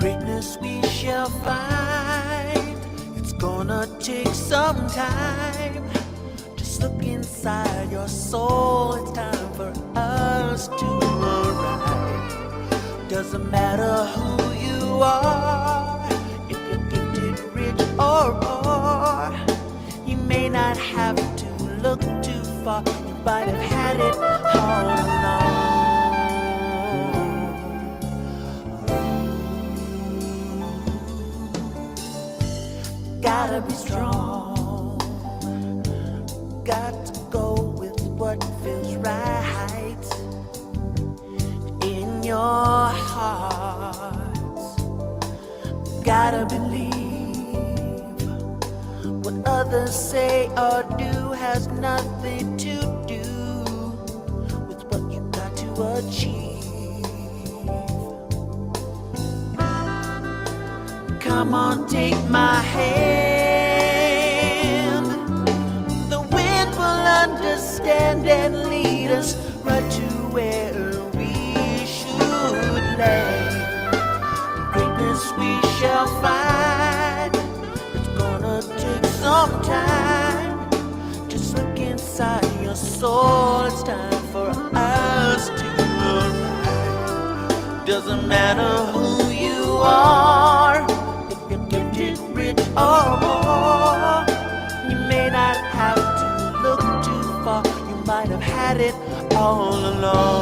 Greatness we shall find. It's gonna take some time. Just look inside your soul. It's time for us to arrive. Doesn't matter who you are, if you're gifted, rich or poor. You may not have to look too far. You might have had it all along. Gotta be strong. Got to go with what feels right in your heart. Gotta believe what others say or do has nothing to do with what you got to achieve. Come on, take my hand. The wind will understand and lead us right to where we should lay. Greatness we shall find. It's gonna take some time. Just look inside your soul. It's time for us to arrive. Doesn't matter who you are, if you're gifted, rich or poor. You may not have to look too far. have had it all along.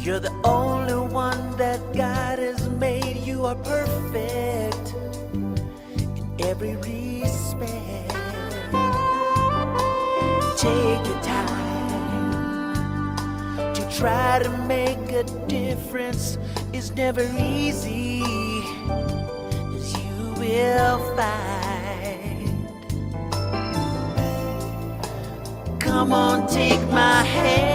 You're the only one that God has made. You are perfect in every respect. Take your time to try to make a difference. It's never easy, as you will find. Come on, take my hand.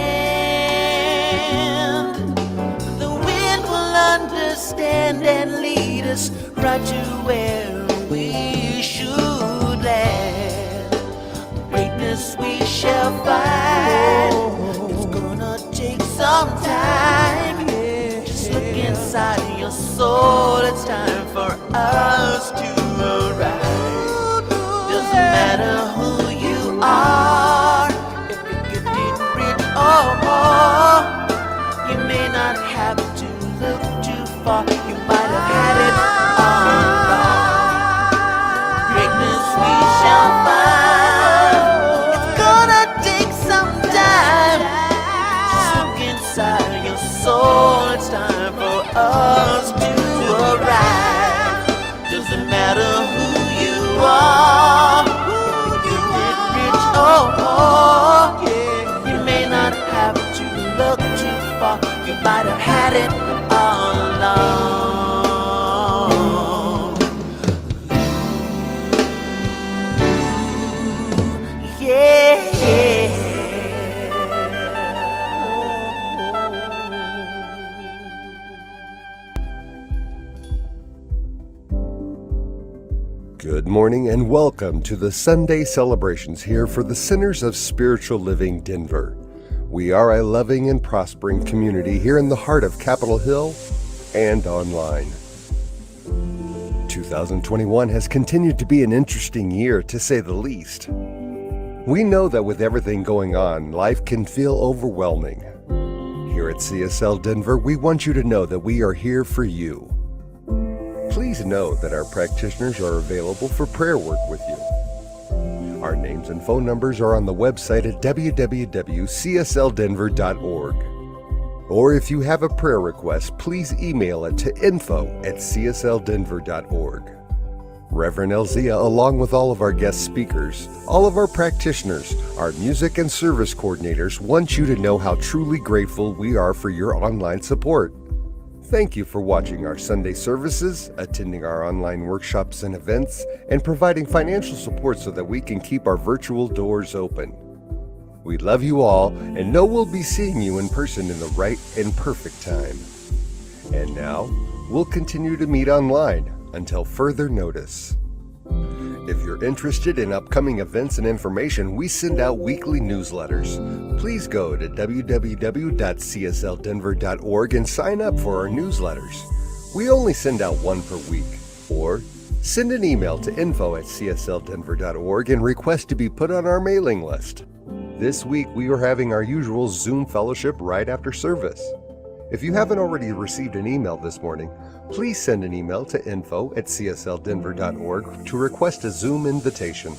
Understand and lead us right to where we should land. Greatness we shall find. It's gonna take some time. Just look inside your soul. It's time for us to arrive. Doesn't matter who you are, if you're gifted, rich or poor, you may not have to look too far, you might have had it all along. Greatness we shall find. It's gonna take some time. Just look inside your soul. It's time for us to arrive. Doesn't matter who you are, gifted, rich or poor, you may not have to look too far. You might have had it all along. Yeah. Good morning and welcome to the Sunday celebrations here for the Centers of Spiritual Living Denver. We are a loving and prospering community here in the heart of Capitol Hill and online. 2021 has continued to be an interesting year, to say the least. We know that with everything going on, life can feel overwhelming. Here at CSL Denver, we want you to know that we are here for you. Please know that our practitioners are available for prayer work with you. Our names and phone numbers are on the website at www.cslddenver.org. Or if you have a prayer request, please email it to info@cslddenver.org. Reverend Elzia, along with all of our guest speakers, all of our practitioners, our music and service coordinators, want you to know how truly grateful we are for your online support. Thank you for watching our Sunday services, attending our online workshops and events, and providing financial support so that we can keep our virtual doors open. We love you all and know we'll be seeing you in person in the right and perfect time. And now, we'll continue to meet online until further notice. If you're interested in upcoming events and information, we send out weekly newsletters. Please go to www.cslddenver.org and sign up for our newsletters. We only send out one per week. Or send an email to info@cslddenver.org and request to be put on our mailing list. This week, we are having our usual Zoom fellowship right after service. If you haven't already received an email this morning, please send an email to info@cslddenver.org to request a Zoom invitation.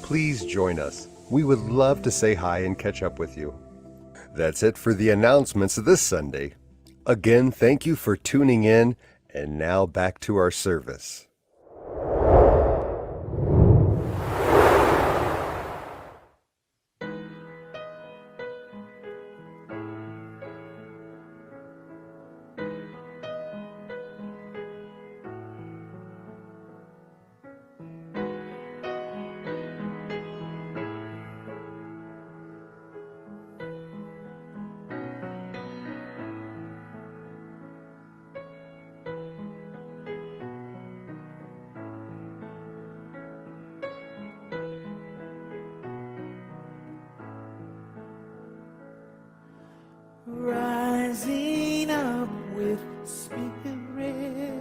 Please join us. We would love to say hi and catch up with you. That's it for the announcements this Sunday. Again, thank you for tuning in, and now back to our service. Rising up with spirit,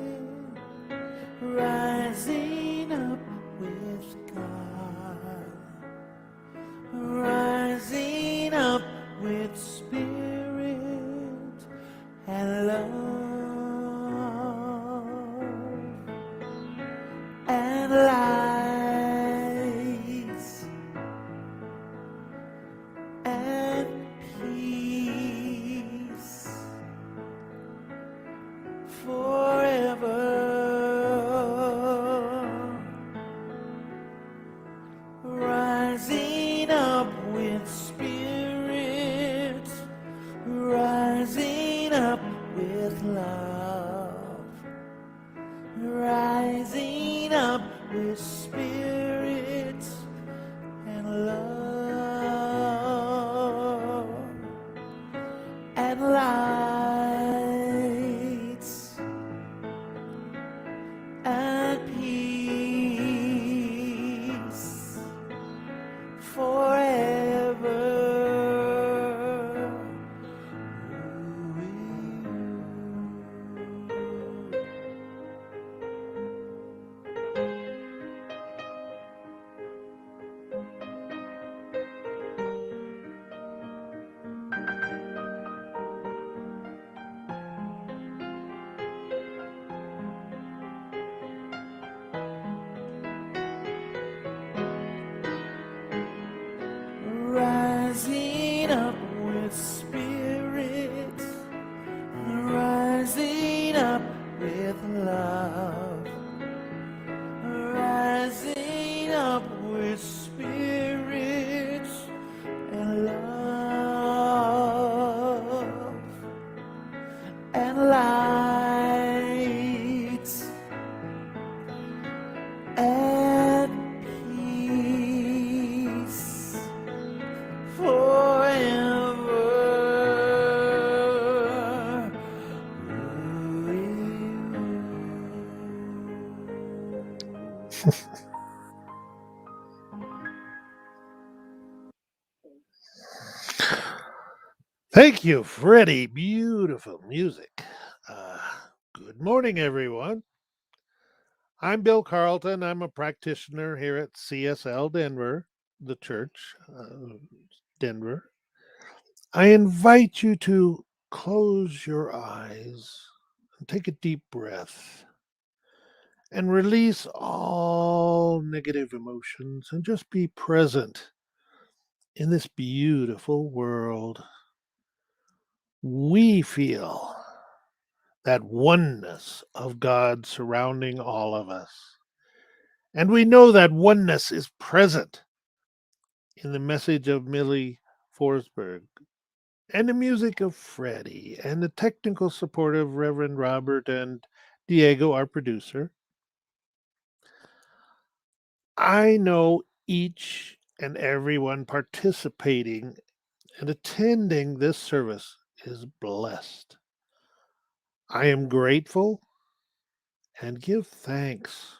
rising up with God, rising up with spirit and love and light and peace forever. Rising up with spirit, rising up with love, rising up with spirit and love and lights and peace forever. Rising up with spirit, rising up with love, rising up with spirit and love and light and peace forever. Thank you, Freddie. Beautiful music. Good morning, everyone. I'm Bill Carlton. I'm a practitioner here at CSL Denver, the church, Denver. I invite you to close your eyes and take a deep breath and release all negative emotions and just be present in this beautiful world. We feel that oneness of God surrounding all of us. And we know that oneness is present in the message of Millie Forsberg and the music of Freddy and the technical support of Reverend Robert and Diego, our producer. I know each and everyone participating and attending this service is blessed. I am grateful and give thanks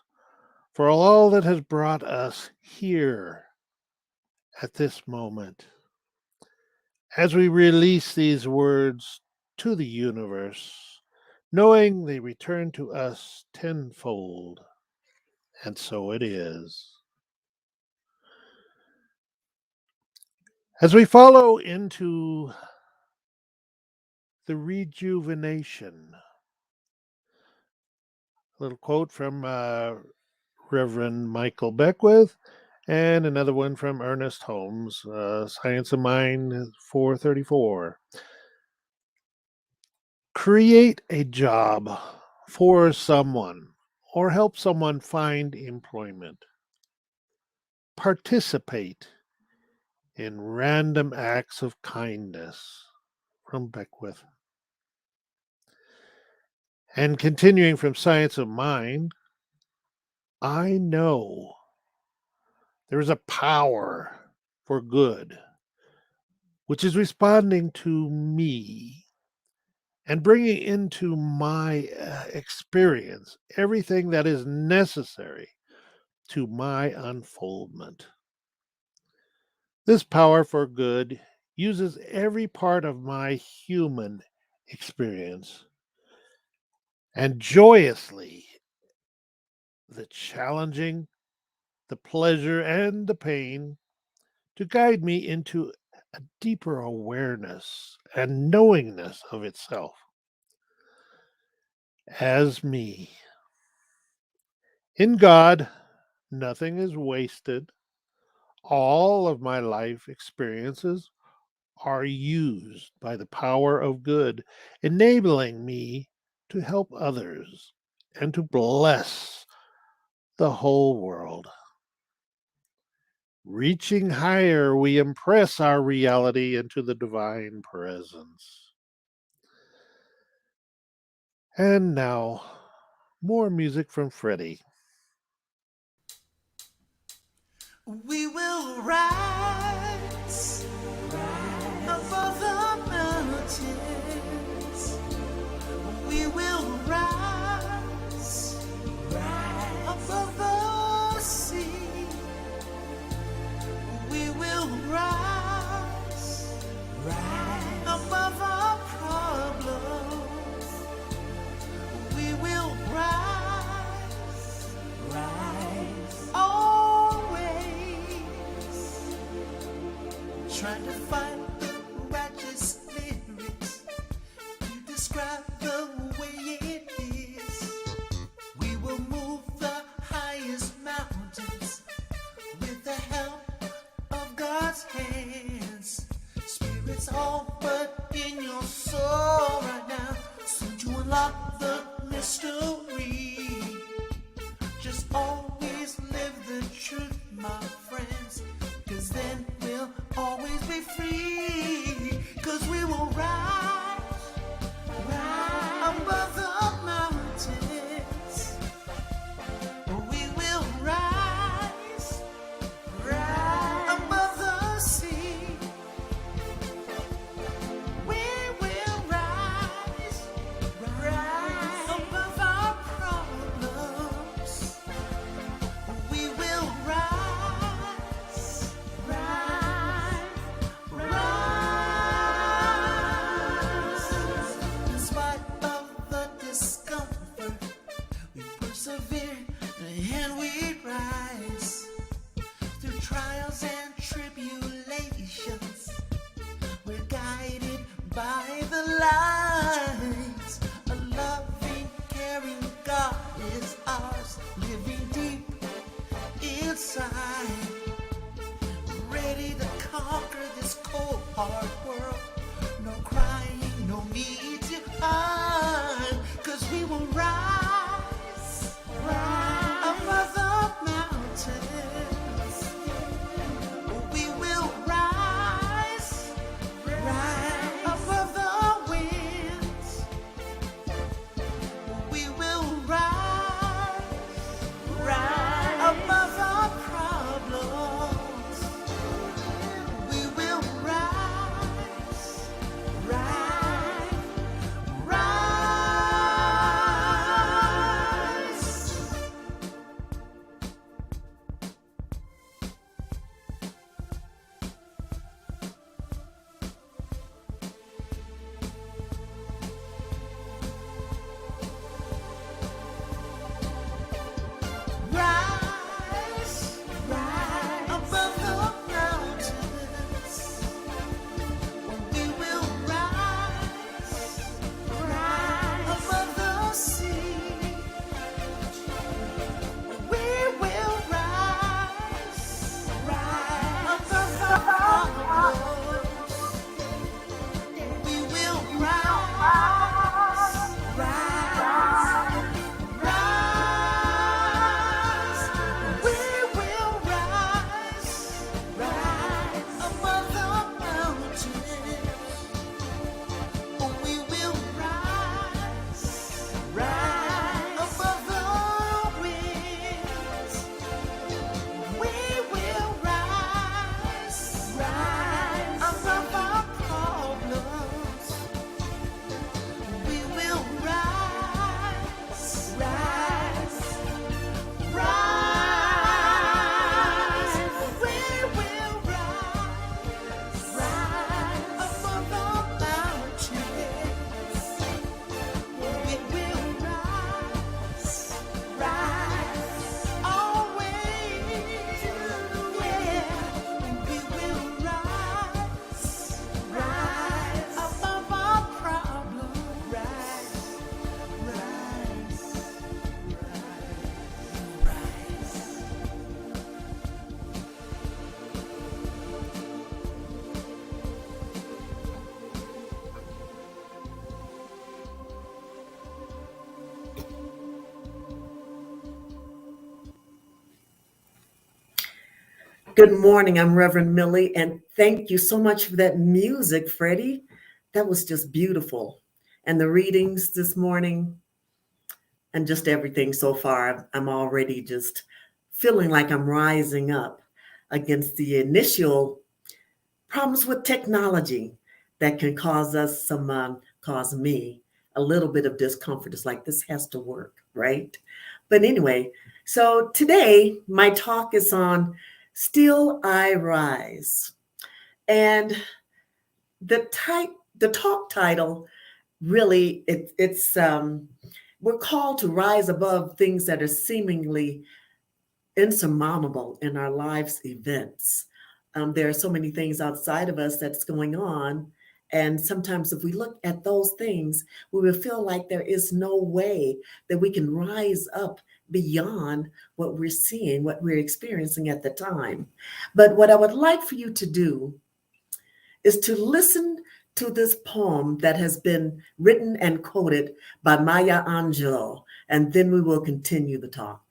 for all that has brought us here at this moment. As we release these words to the universe, knowing they return to us tenfold, and so it is. As we follow into the rejuvenation, a little quote from Reverend Michael Beckwith, and another one from Ernest Holmes, Science of Mind 434. Create a job for someone or help someone find employment. Participate in random acts of kindness from Beckwith. And continuing from Science of Mind, I know there is a power for good, which is responding to me and bringing into my experience everything that is necessary to my unfoldment. This power for good uses every part of my human experience, and joyously the challenging, the pleasure, and the pain to guide me into a deeper awareness and knowingness of itself as me. In God, nothing is wasted. All of my life experiences are used by the power of good, enabling me to help others and to bless the whole world. Reaching higher, we impress our reality into the divine presence. And now, more music from Freddy. We will rise above the mountains. We will rise above the sea. We will rise above our problems. We will rise always. Trying to find the righteous lyrics to describe the way it is. We will move the highest mountains with the help of God's hands. Spirits all but in your soul right now, soon to unlock the mystery. Just always live the truth, my friends, 'cause then we'll always be free. 'Cause we will rise above the mountains. We will rise above the sea. We will rise above our problems. We will rise, in spite of the discomfort, we persevere and we rise. Through trials and tribulations, we're guided by the light. A loving, caring God is ours, living deep inside. Ready to conquer this cold, hard world. No crying, no need to hide. 'Cause we will rise above the mountains. We will rise above the wind. Good morning. I'm Reverend Millie, and thank you so much for that music, Freddie. That was just beautiful. And the readings this morning, and just everything so far, I'm already just feeling like I'm rising up against the initial problems with technology that can cause us cause me a little bit of discomfort. It's like this has to work, right? But anyway, so today my talk is on Still I Rise. And the talk title really it's we're called to rise above things that are seemingly insurmountable in our lives events. There are so many things outside of us that's going on. And sometimes if we look at those things, we will feel like there is no way that we can rise up beyond what we're seeing, what we're experiencing at the time. But what I would like for you to do is to listen to this poem that has been written and quoted by Maya Angelou, and then we will continue the talk.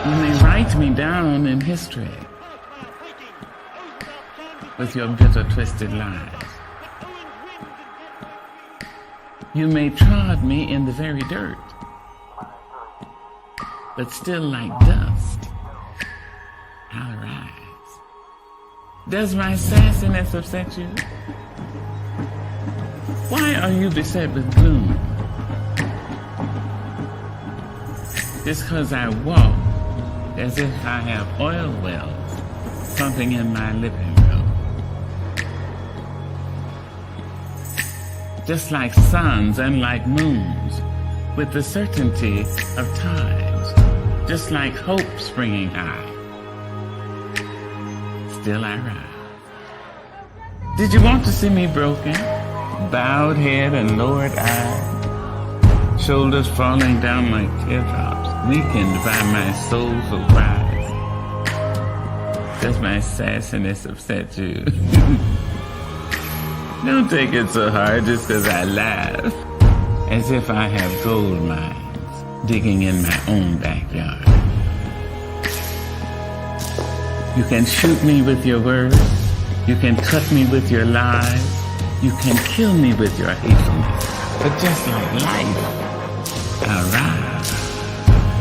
You may write me down in history with your bitter, twisted lies. You may trod me in the very dirt, but still like dust, I'll rise. Does my sassiness upset you? Why are you beset with gloom? Just 'cause I walk as if I have oil wells pumping in my living room. Just like suns and like moons, with the certainty of times, just like hope springing high, still I rise. Did you want to see me broken? Bowed head and lowered eye, shoulders falling down like teardrops, weakened by my soul's surprise. Does my sassiness upset you? Don't take it so hard just 'cause I laugh, as if I have gold mines digging in my own backyard. You can shoot me with your words, you can cut me with your lies, you can kill me with your hatefulness, but just like life, I'll rise.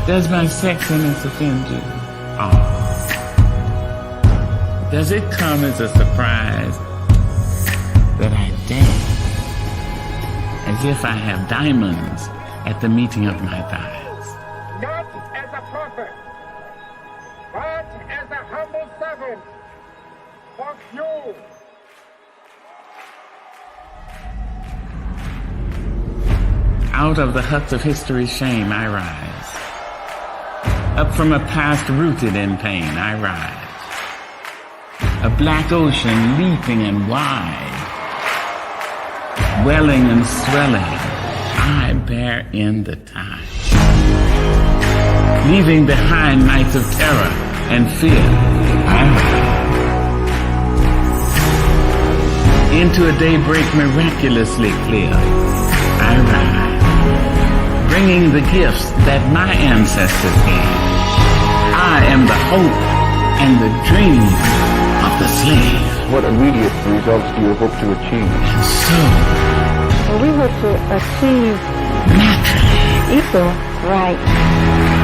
Does my sexiness offend you? Oh. Does it come as a surprise that I dance as if I have diamonds at the meeting of my thighs? Not as a prophet, but as a humble servant of you. Out of the huts of history's shame I rise. Up from a past rooted in pain I rise. A black ocean leaping and wide, welling and swelling, I bear in the tide. Leaving behind nights of terror and fear, I rise. Into a daybreak miraculously clear, I rise. Bringing the gifts that my ancestors gave. I am the hope and the dream of the slave. What immediate results do you hope to achieve? And so, we hope to achieve naturally, equal rights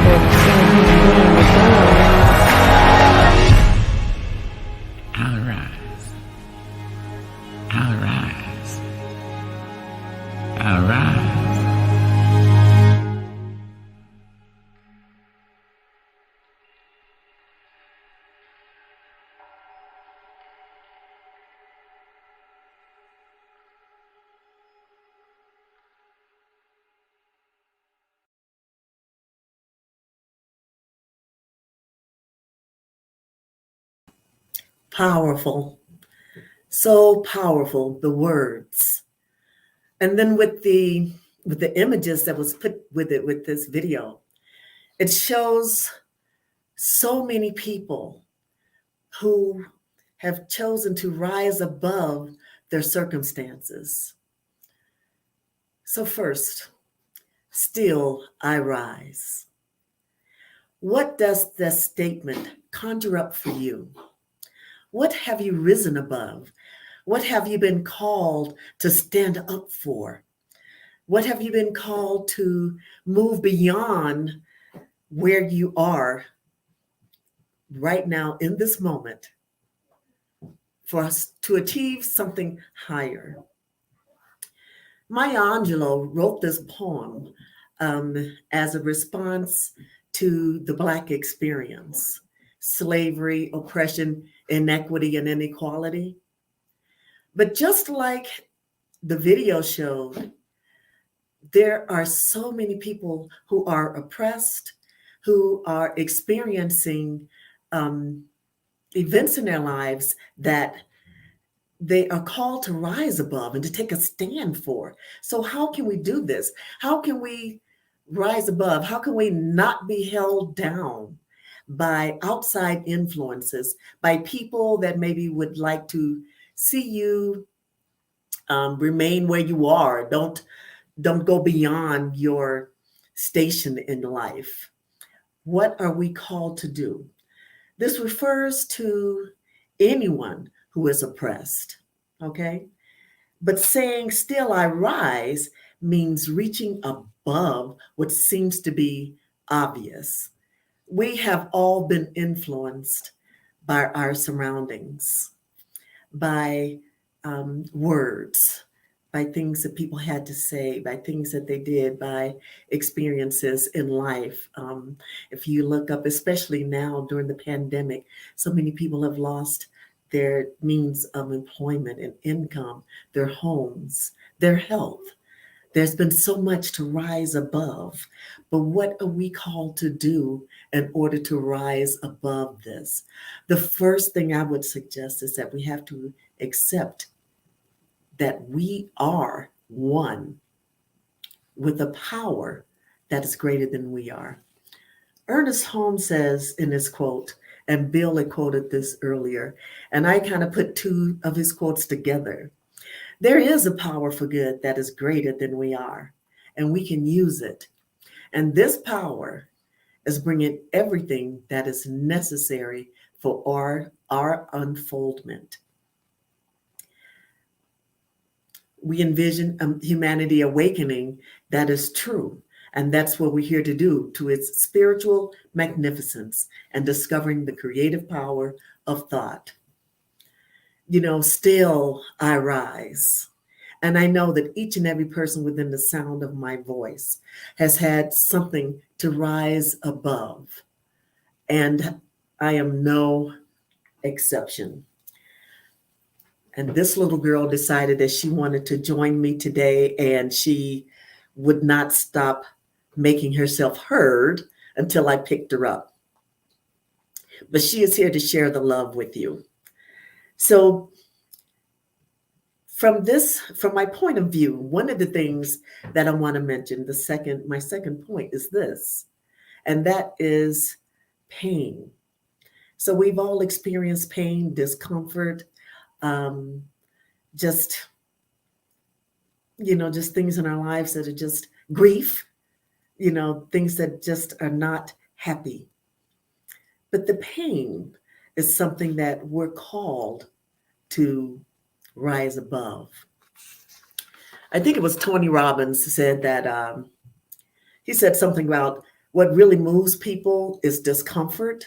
with human being as well. I'll rise. I'll rise. I'll rise. Powerful. So powerful, the words. And then with the with the images that was put with it, with this video, it shows so many people who have chosen to rise above their circumstances. So first, still I rise. What does this statement conjure up for you? What have you risen above? What have you been called to stand up for? What have you been called to move beyond where you are right now in this moment for us to achieve something higher? Maya Angelou wrote this poem as a response to the Black experience, slavery, oppression, inequity, and inequality. But just like the video showed, there are so many people who are oppressed, who are experiencing events in their lives that they are called to rise above and to take a stand for. So how can we do this? How can we rise above? How can we not be held down by outside influences, by people that maybe would like to see you remain where you are? Don't go beyond your station in life. What are we called to do? This refers to anyone who is oppressed, okay? But saying still I rise means reaching above what seems to be obvious. We have all been influenced by our surroundings, by words, by things that people had to say, by things that they did, by experiences in life. If you look up, especially now during the pandemic, so many people have lost their means of employment and income, their homes, their health. There's been so much to rise above, but what are we called to do in order to rise above this? The first thing I would suggest is that we have to accept that we are one with a power that is greater than we are. Ernest Holmes says in his quote, and Bill had quoted this earlier, and I kind of put two of his quotes together. There is a power for good that is greater than we are, and we can use it. And this power is bringing everything that is necessary for our unfoldment. We envision humanity awakening that is true. And that's what we're here to do, to its spiritual magnificence and discovering the creative power of thought. You know, still I rise. And I know that each and every person within the sound of my voice has had something to rise above. And I am no exception. And this little girl decided that she wanted to join me today, and she would not stop making herself heard until I picked her up. But she is here to share the love with you. So from my point of view, one of the things that I want to mention, my second point is this, and that is pain. So we've all experienced pain, discomfort, just things in our lives that are just grief, things that just are not happy. But the pain is something that we're called to rise above. I think it was Tony Robbins who said that, he said something about what really moves people is discomfort.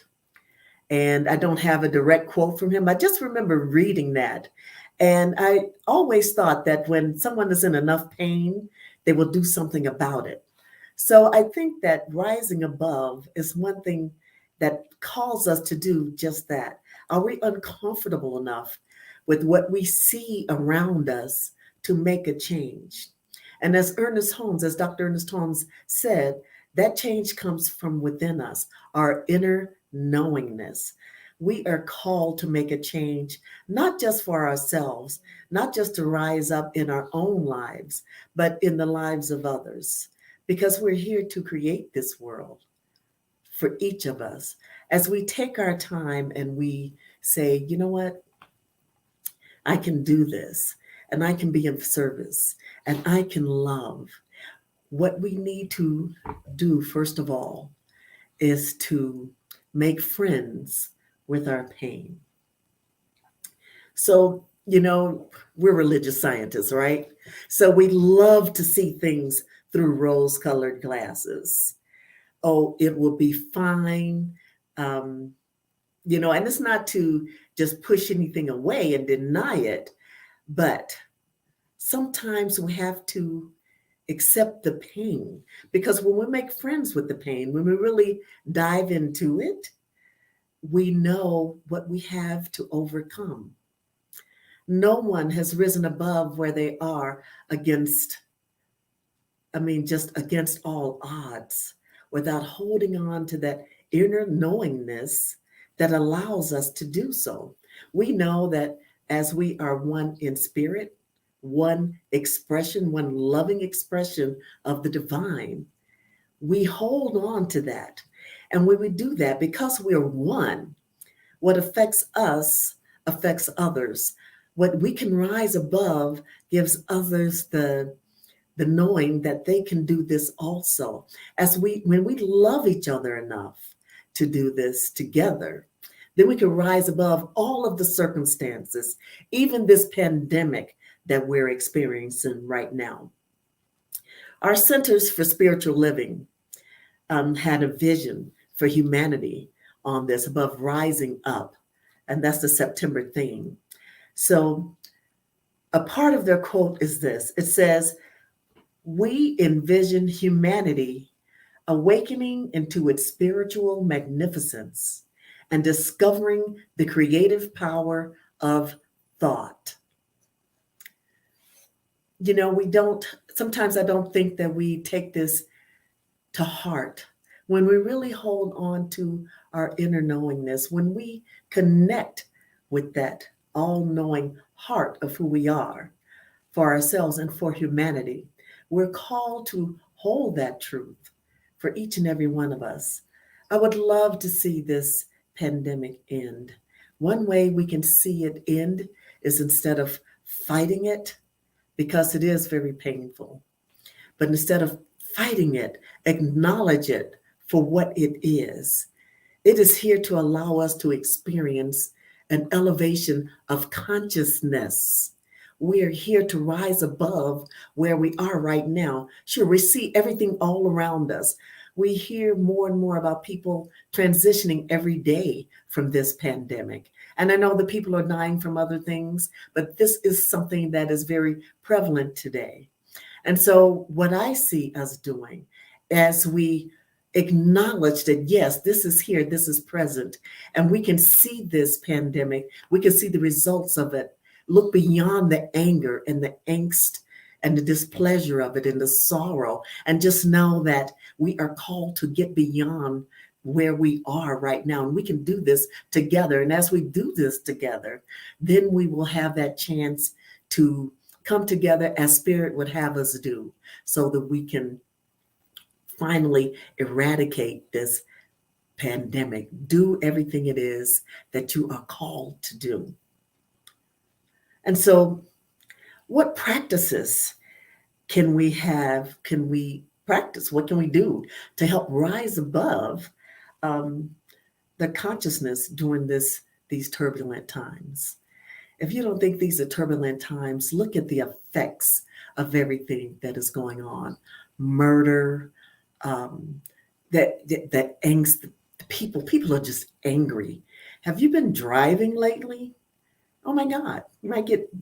And I don't have a direct quote from him. I just remember reading that. And I always thought that when someone is in enough pain, they will do something about it. So I think that rising above is one thing that calls us to do just that. Are we uncomfortable enough with what we see around us to make a change? And as Dr. Ernest Holmes said, that change comes from within us, our inner knowingness. We are called to make a change, not just for ourselves, not just to rise up in our own lives, but in the lives of others, because we're here to create this world for each of us. As we take our time and we say, you know what, I can do this, and I can be of service, and I can love. What we need to do, first of all, is to make friends with our pain. So, we're religious scientists, right? So we love to see things through rose-colored glasses. Oh, it will be fine. And it's not to just push anything away and deny it, but sometimes we have to accept the pain, because when we make friends with the pain, when we really dive into it, we know what we have to overcome. No one has risen above where they are just against all odds, without holding on to that inner knowingness that allows us to do so. We know that as we are one in spirit, one expression, one loving expression of the divine, we hold on to that. And when we do that, because we're one, what affects us affects others. What we can rise above gives others the knowing that they can do this also. When we love each other enough to do this together, then we can rise above all of the circumstances, even this pandemic that we're experiencing right now. Our Centers for Spiritual Living had a vision for humanity on this, above rising up, and that's the September theme. So a part of their quote is this. It says, "We envision humanity awakening into its spiritual magnificence and discovering the creative power of thought." Sometimes I don't think that we take this to heart. When we really hold on to our inner knowingness, when we connect with that all-knowing heart of who we are for ourselves and for humanity, we're called to hold that truth for each and every one of us. I would love to see this pandemic end. One way we can see it end is instead of fighting it, because it is very painful, but instead of fighting it, acknowledge it for what it is. It is here to allow us to experience an elevation of consciousness. We are here to rise above where we are right now. Sure, we see everything all around us. We hear more and more about people transitioning every day from this pandemic. And I know that people are dying from other things, but this is something that is very prevalent today. And so what I see us doing as we acknowledge that, yes, this is here, this is present, and we can see this pandemic, we can see the results of it, look beyond the anger and the angst and the displeasure of it and the sorrow, and just know that we are called to get beyond where we are right now. And we can do this together. And as we do this together, then we will have that chance to come together as Spirit would have us do, so that we can finally eradicate this pandemic. Do everything it is that you are called to do. And so what practices can we have? Can we practice? What can we do to help rise above the consciousness during these turbulent times? If you don't think these are turbulent times, look at the effects of everything that is going on. Murder, that angst, people are just angry. Have you been driving lately? Oh my God, you might get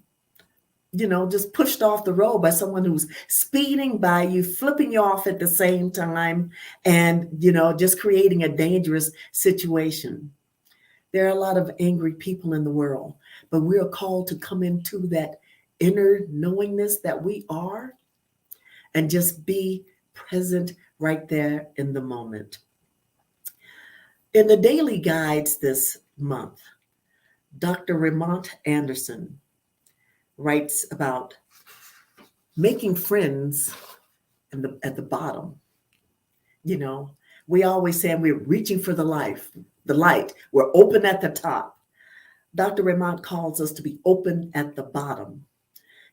just pushed off the road by someone who's speeding by you, flipping you off at the same time, and, just creating a dangerous situation. There are a lot of angry people in the world, but we are called to come into that inner knowingness that we are and just be present right there in the moment. In the daily guides this month, Dr. Remont Anderson writes about making friends at the bottom. You know, we always say we're reaching for the light. We're open at the top. Dr. Remont calls us to be open at the bottom.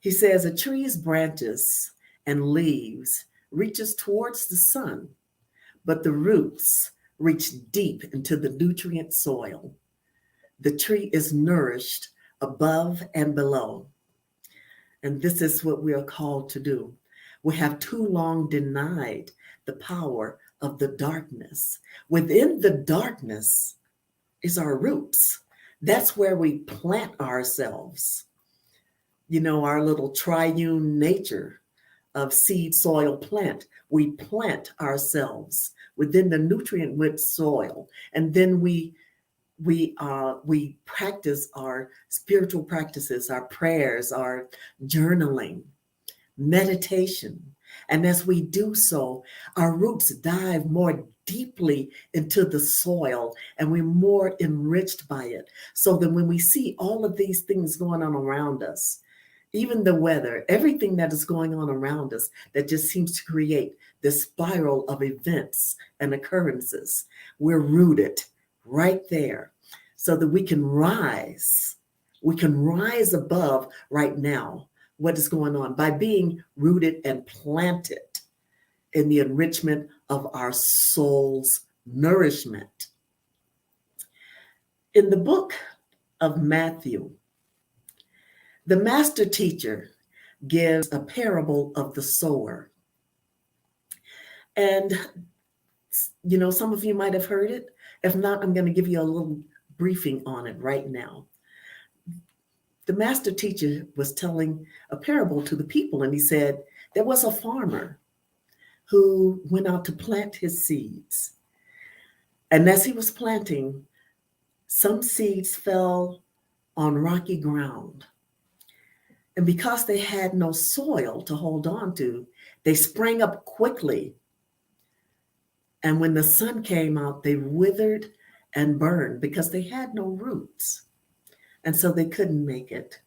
He says a tree's branches and leaves reaches towards the sun, but the roots reach deep into the nutrient soil. The tree is nourished above and below. And this is what we are called to do. We have too long denied the power of the darkness. Within the darkness is our roots. That's where we plant ourselves. You know, our little triune nature of seed, soil, plant. We plant ourselves within the nutrient-rich soil, and then we practice our spiritual practices, our prayers, our journaling, meditation. And as we do so, our roots dive more deeply into the soil and we're more enriched by it. So that when we see all of these things going on around us, even the weather, everything that is going on around us that just seems to create this spiral of events and occurrences, we're rooted right there so that we can rise. We can rise above right now what is going on by being rooted and planted in the enrichment of our soul's nourishment. In the book of Matthew, the master teacher gives a parable of the sower. And, you know, some of you might have heard it. If not, I'm going to give you a little briefing on it right now. The master teacher was telling a parable to the people, and he said there was a farmer who went out to plant his seeds. And as he was planting, some seeds fell on rocky ground. And because they had no soil to hold on to, they sprang up quickly. And when the sun came out, they withered and burned because they had no roots. And so they couldn't make it.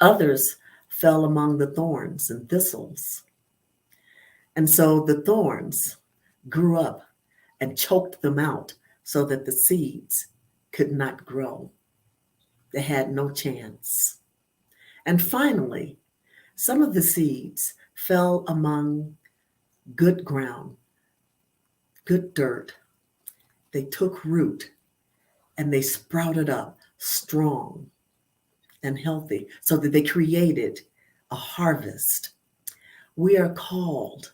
Others fell among the thorns and thistles. And so the thorns grew up and choked them out so that the seeds could not grow. They had no chance. And finally, some of the seeds fell among good ground, good dirt. They took root and they sprouted up strong and healthy so that they created a harvest. We are called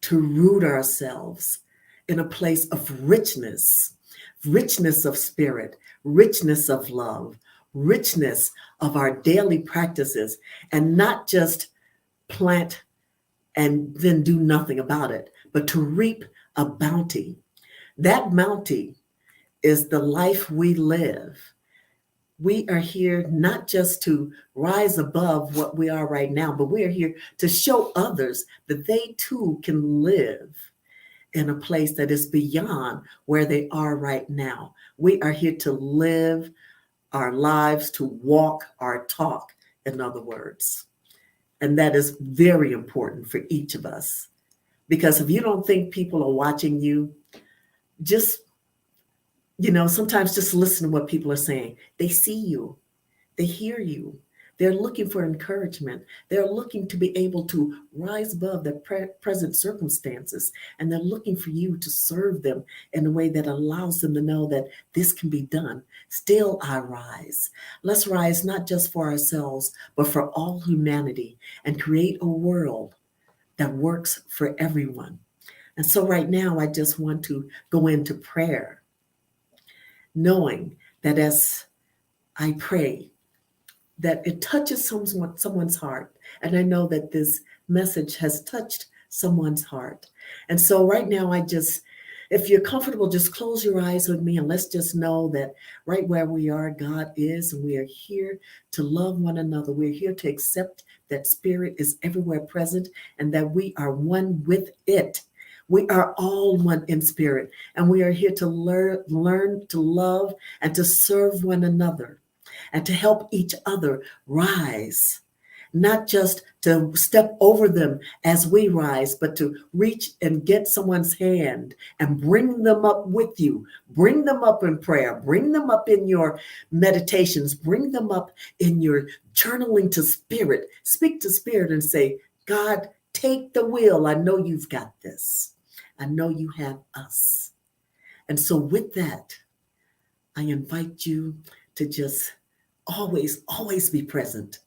to root ourselves in a place of richness of spirit, richness of love, richness of our daily practices, and not just plant and then do nothing about it, but to reap a bounty. That bounty is the life we live. We are here not just to rise above what we are right now, but we are here to show others that they too can live in a place that is beyond where they are right now. We are here to live our lives, to walk our talk, in other words. And that is very important for each of us. Because if you don't think people are watching you, just, you know, sometimes just listen to what people are saying. They see you. They hear you. They're looking for encouragement. They're looking to be able to rise above their present circumstances. And they're looking for you to serve them in a way that allows them to know that this can be done. Still, I rise. Let's rise not just for ourselves, but for all humanity and create a world that works for everyone. And so right now, I just want to go into prayer, knowing that as I pray, that it touches someone's heart. And I know that this message has touched someone's heart. And so right now, if you're comfortable, just close your eyes with me and let's just know that right where we are, God is, and we are here to love one another. We're here to accept that spirit is everywhere present and that we are one with it. We are all one in spirit, and we are here to learn to love and to serve one another and to help each other rise, not just to step over them as we rise, but to reach and get someone's hand and bring them up with you. Bring them up in prayer. Bring them up in your meditations. Bring them up in your journaling to spirit. Speak to spirit and say, God, take the wheel. I know you've got this. I know you have us. And so with that, I invite you to just always be present.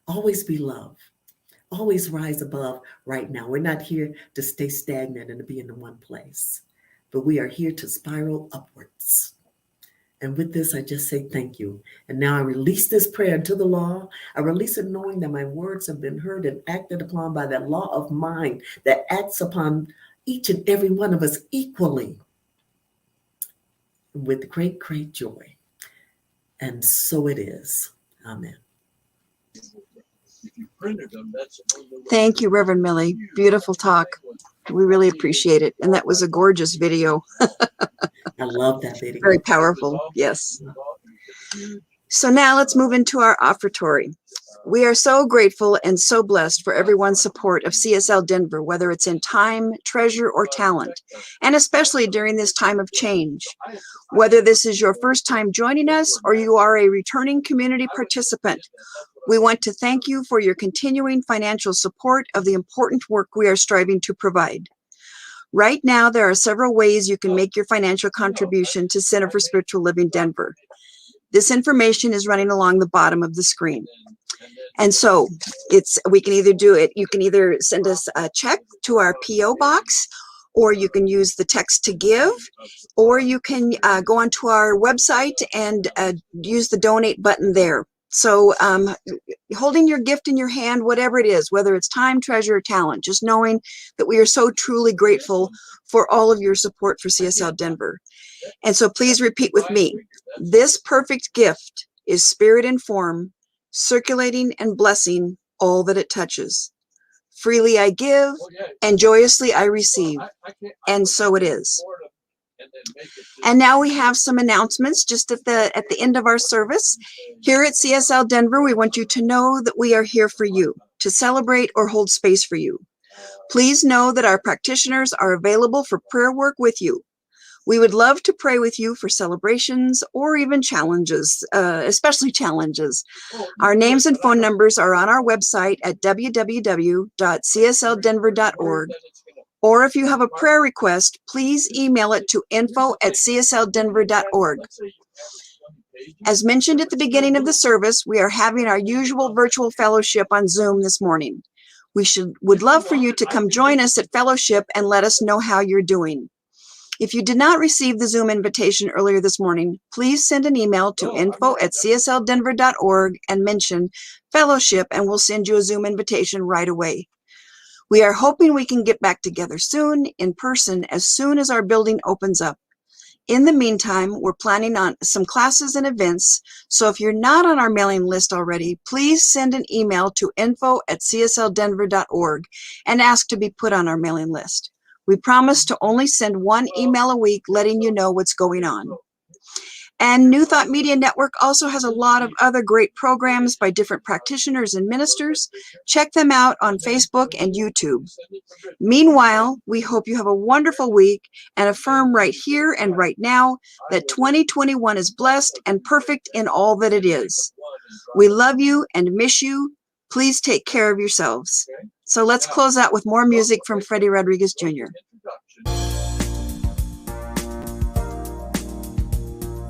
Always be love. Always rise above right now. We're not here to stay stagnant and to be in one place, but we are here to spiral upwards. And with this, I just say thank you. And now I release this prayer into the law. I release it knowing that my words have been heard and acted upon by that law of mind that acts upon each and every one of us equally with great, great joy. And so it is. Amen. Thank you, Reverend Millie. Beautiful talk. We really appreciate it. And that was a gorgeous video. I love that video. Very powerful. Yes. So now let's move into our offertory. We are so grateful and so blessed for everyone's support of CSL Denver, whether it's in time, treasure, or talent, and especially during this time of change. Whether this is your first time joining us or you are a returning community participant, we want to thank you for your continuing financial support of the important work we are striving to provide. Right now, there are several ways you can make your financial contribution to Center for Spiritual Living Denver. This information is running along the bottom of the screen. And so we can either do it, you can either send us a check to our PO box, or you can use the text to give, or you can go onto our website and use the donate button there. So holding your gift in your hand, whatever it is, whether it's time, treasure, or talent, just knowing that we are so truly grateful for all of your support for CSL Denver. And so please repeat with me. This perfect gift is spirit in form, circulating and blessing all that it touches. Freely I give, and joyously I receive. And so it is. And now we have some announcements just at the end of our service. Here at CSL Denver, we want you to know that we are here for you, to celebrate or hold space for you. Please know that our practitioners are available for prayer work with you. We would love to pray with you for celebrations or even challenges, especially challenges. Our names and phone numbers are on our website at www.cslddenver.org. Or if you have a prayer request, please email it to info@cslddenver.org. As mentioned at the beginning of the service, we are having our usual virtual fellowship on Zoom this morning. Would love for you to come join us at fellowship and let us know how you're doing. If you did not receive the Zoom invitation earlier this morning, please send an email to info@cslddenver.org and mention fellowship, and we'll send you a Zoom invitation right away. We are hoping we can get back together soon in person as soon as our building opens up. In the meantime, we're planning on some classes and events, so if you're not on our mailing list already, please send an email to info@cslddenver.org and ask to be put on our mailing list. We promise to only send one email a week letting you know what's going on. And New Thought Media Network also has a lot of other great programs by different practitioners and ministers. Check them out on Facebook and YouTube. Meanwhile, we hope you have a wonderful week and affirm right here and right now that 2021 is blessed and perfect in all that it is. We love you and miss you. Please take care of yourselves. So let's close out with more music from Freddy Rodriguez Jr.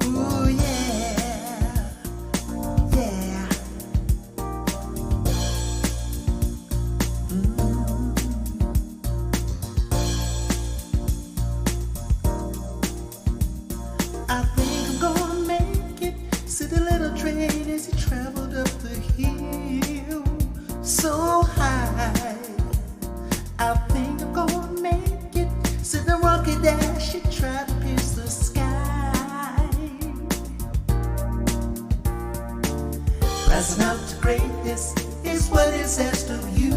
Ooh, yeah, yeah. I think I'm gonna make it. See the little train as he traveled up the hill so high. I think I'm gonna make it. See the rocket dash, he tried to pierce the sky. Rising up to greatness is what is asked of you.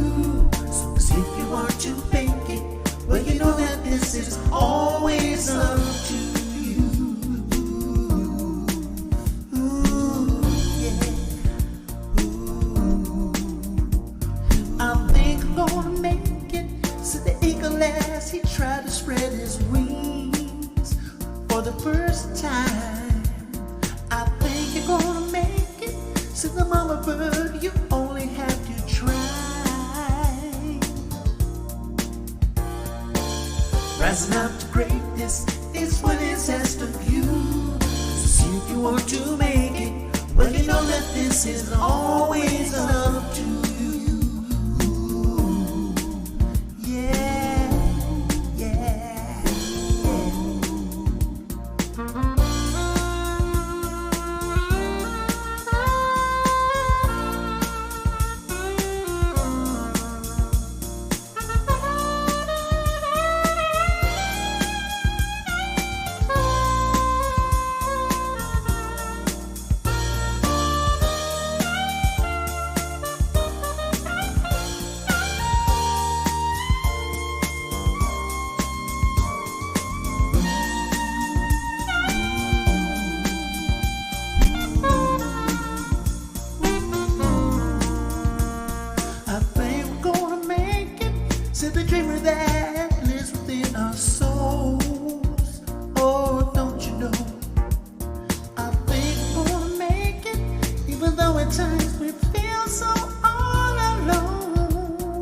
So if you want to make it, well, you know that this is always up to you. Ooh, yeah. Ooh. I think I'm gonna make it. Said the eagle as he tried to spread his wings for the first time. I think you're gonna make it. Said the mama bird, you only have to try. Rising up to greatness is what is asked of you. So see if you want to make it. Well, you know that this is always up to you. Yeah, yeah, I think we're gonna make it. Said the dreamer that lives within our souls. Oh, don't you know? I think we're gonna make it, even though at times we feel so all alone.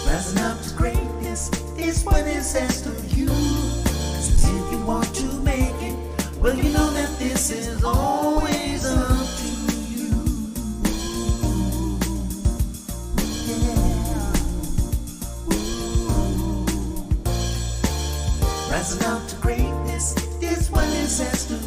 Rising up to greatness is what is asked of you. So if you want to make it, well, you know that this is always up to you. Yeah. Rising up to greatness is what is asked of